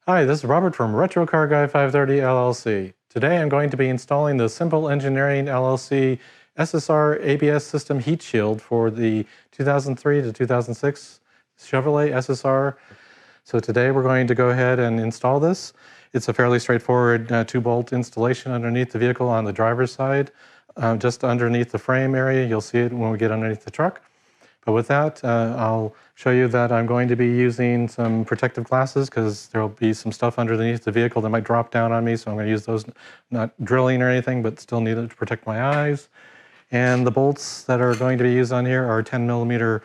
Hi, this is Robert from Retro Car Guy 530 LLC. Today I'm going to be installing the Simple Engineering LLC SSR ABS system heat shield for the 2003 to 2006 Chevrolet SSR. So today we're going to go ahead and install this. It's a fairly straightforward 2-bolt installation underneath the vehicle on the driver's side. Just underneath the frame area. You'll see it when we get underneath the truck. But with that, I'll show you that I'm going to be using some protective glasses because there will be some stuff underneath the vehicle that might drop down on me. So I'm going to use those, not drilling or anything, but still need it to protect my eyes. And the bolts that are going to be used on here are 10mm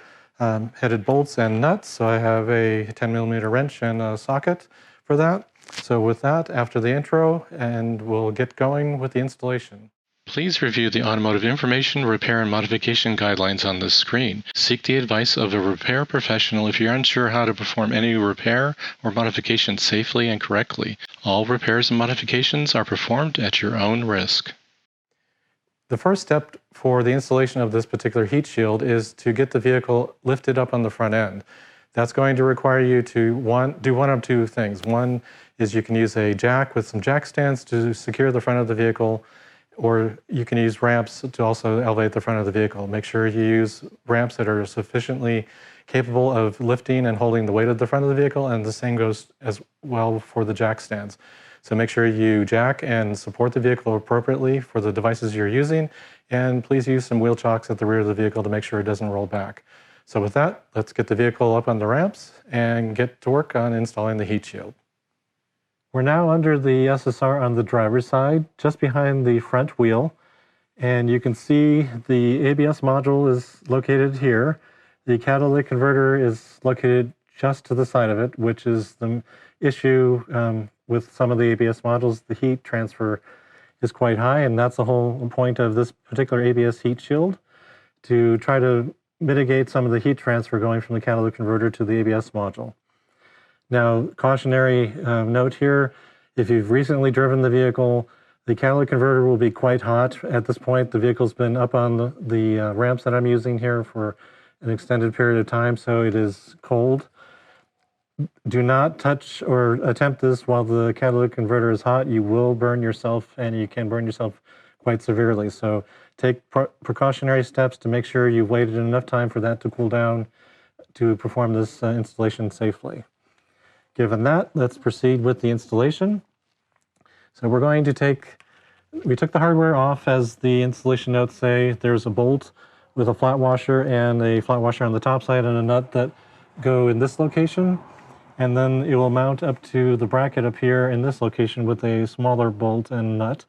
headed bolts and nuts. So I have a 10mm wrench and a socket for that. So with that, after the intro, and we'll get going with the installation. Please review the automotive information, repair, and modification guidelines on this screen. Seek the advice of a repair professional if you're unsure how to perform any repair or modification safely and correctly. All repairs and modifications are performed at your own risk. The first step for the installation of this particular heat shield is to get the vehicle lifted up on the front end. That's going to require you to do one of two things. One is you can use a jack with some jack stands to secure the front of the vehicle, or you can use ramps to also elevate the front of the vehicle. Make sure you use ramps that are sufficiently capable of lifting and holding the weight of the front of the vehicle, and the same goes as well for the jack stands. So make sure you jack and support the vehicle appropriately for the devices you're using, and please use some wheel chocks at the rear of the vehicle to make sure it doesn't roll back. So with that, let's get the vehicle up on the ramps and get to work on installing the heat shield. We're now under the SSR on the driver's side, just behind the front wheel, and you can see the ABS module is located here. The catalytic converter is located just to the side of it, which is the issue with some of the ABS modules. The heat transfer is quite high, and that's the whole point of this particular ABS heat shield, to try to mitigate some of the heat transfer going from the catalytic converter to the ABS module. Now, cautionary note here, if you've recently driven the vehicle, the catalytic converter will be quite hot at this point. The vehicle's been up on the ramps that I'm using here for an extended period of time, so it is cold. Do not touch or attempt this while the catalytic converter is hot. You will burn yourself, and you can burn yourself quite severely. So take precautionary steps to make sure you've waited enough time for that to cool down to perform this installation safely. Given that, let's proceed with the installation. So we're going to we took the hardware off, as the installation notes say. There's a bolt with a flat washer and a flat washer on the top side and a nut that go in this location. And then it will mount up to the bracket up here in this location with a smaller bolt and nut.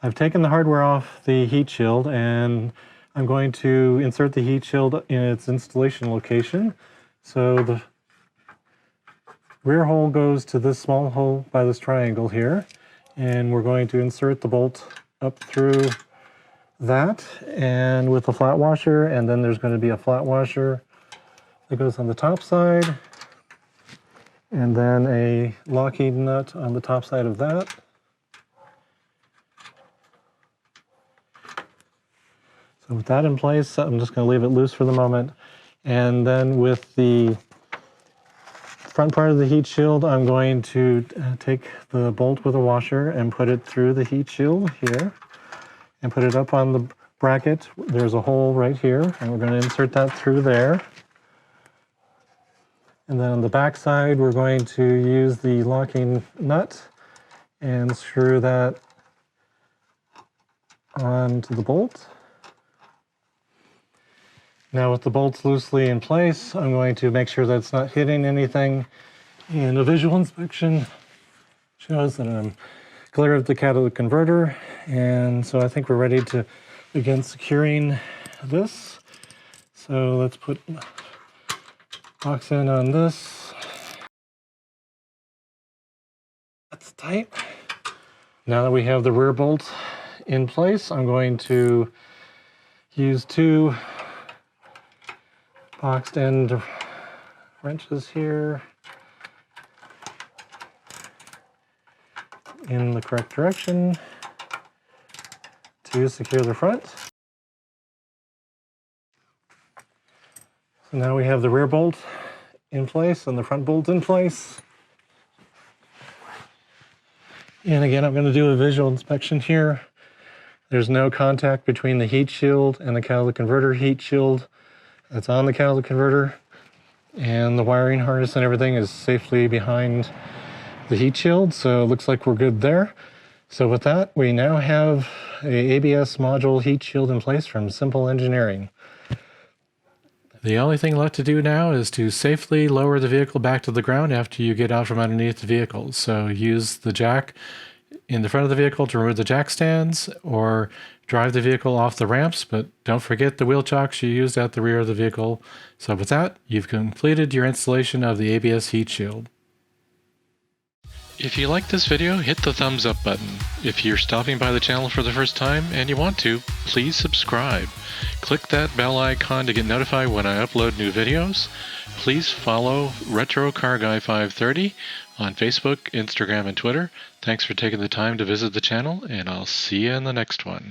I've taken the hardware off the heat shield, and I'm going to insert the heat shield in its installation location. So the rear hole goes to this small hole by this triangle here, and we're going to insert the bolt up through that, and with a flat washer, and then there's going to be a flat washer that goes on the top side, and then a locking nut on the top side of that. So with that in place, I'm just going to leave it loose for the moment, and then with the front part of the heat shield, I'm going to take the bolt with a washer and put it through the heat shield here and put it up on the bracket. There's a hole right here, and we're going to insert that through there. And then on the back side, we're going to use the locking nut and screw that onto the bolt. Now with the bolts loosely in place, I'm going to make sure that it's not hitting anything, and a visual inspection shows that I'm clear of the catalytic converter, and so I think we're ready to begin securing this. So let's put box in on this. That's tight. Now that we have the rear bolt in place, I'm going to use two boxed end wrenches here in the correct direction to secure the front. So now we have the rear bolt in place and the front bolt in place. And again, I'm going to do a visual inspection here. There's no contact between the heat shield and the catalytic converter heat shield that's on the catalytic converter. And the wiring harness and everything is safely behind the heat shield, so it looks like we're good there. So with that, we now have a ABS module heat shield in place from Simple Engineering. The only thing left to do now is to safely lower the vehicle back to the ground after you get out from underneath the vehicle. So use the jack in the front of the vehicle to remove the jack stands, or drive the vehicle off the ramps, but don't forget the wheel chocks you used at the rear of the vehicle. So with that, you've completed your installation of the ABS heat shield. If you like this video, hit the thumbs up button. If you're stopping by the channel for the first time and you want to, please subscribe. Click that bell icon to get notified when I upload new videos. Please follow Retro Car Guy 530 on Facebook, Instagram, and Twitter. Thanks for taking the time to visit the channel, and I'll see you in the next one.